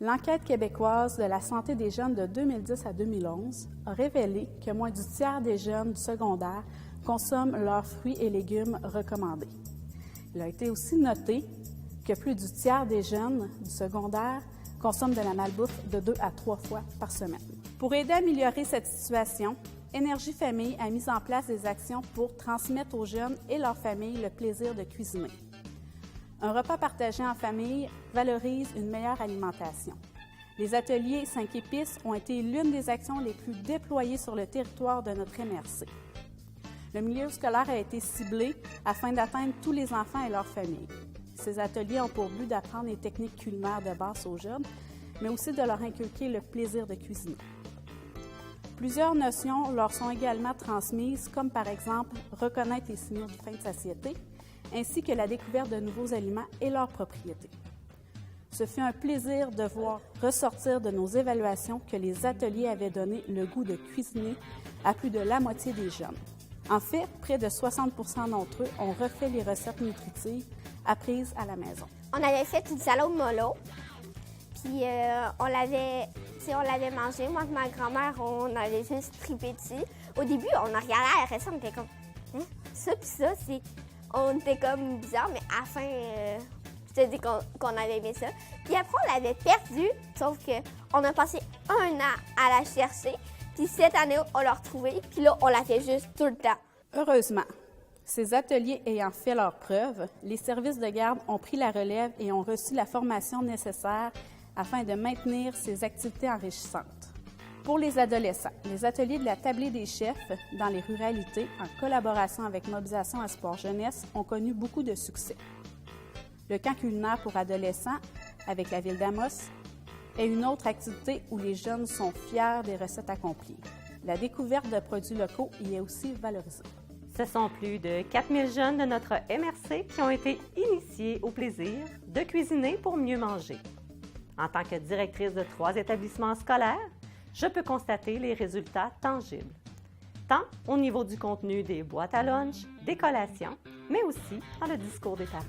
L'enquête québécoise de la santé des jeunes de 2010 à 2011 a révélé que moins du tiers des jeunes du secondaire consomment leurs fruits et légumes recommandés. Il a été aussi noté que plus du tiers des jeunes du secondaire consomment de la malbouffe de 2 à 3 fois par semaine. Pour aider à améliorer cette situation, Énergie Famille a mis en place des actions pour transmettre aux jeunes et leurs familles le plaisir de cuisiner. Un repas partagé en famille valorise une meilleure alimentation. Les ateliers 5 épices ont été l'une des actions les plus déployées sur le territoire de notre MRC. Le milieu scolaire a été ciblé afin d'atteindre tous les enfants et leurs familles. Ces ateliers ont pour but d'apprendre les techniques culinaires de base aux jeunes, mais aussi de leur inculquer le plaisir de cuisiner. Plusieurs notions leur sont également transmises, comme par exemple reconnaître les signaux de faim de satiété, ainsi que la découverte de nouveaux aliments et leurs propriétés. Ce fut un plaisir de voir ressortir de nos évaluations que les ateliers avaient donné le goût de cuisiner à plus de la moitié des jeunes. En fait, près de 60 % d'entre eux ont refait les recettes nutritives apprises à la maison. On avait fait une salade mollo, puis on l'avait mangé. Moi et ma grand-mère, on avait juste trippé dessus. Au début, on a regardé la recette, on était comme hein? Ça puis ça, on était comme bizarre, mais à la fin, je te dis qu'on avait aimé ça. Puis après, on l'avait perdu, sauf qu'on a passé 1 an à la chercher. Puis cette année, on l'a retrouvée, puis là, on la fait juste tout le temps. Heureusement, ces ateliers ayant fait leurs preuves, les services de garde ont pris la relève et ont reçu la formation nécessaire afin de maintenir ces activités enrichissantes. Pour les adolescents, les ateliers de la tablée des chefs dans les ruralités, en collaboration avec Mobilisation Espoir Jeunesse, ont connu beaucoup de succès. Le camp culinaire pour adolescents avec la ville d'Amos est une autre activité où les jeunes sont fiers des recettes accomplies. La découverte de produits locaux y est aussi valorisée. Ce sont plus de 4000 jeunes de notre MRC qui ont été initiés au plaisir de cuisiner pour mieux manger. En tant que directrice de 3 établissements scolaires, je peux constater les résultats tangibles, tant au niveau du contenu des boîtes à lunch, des collations, mais aussi dans le discours des parents.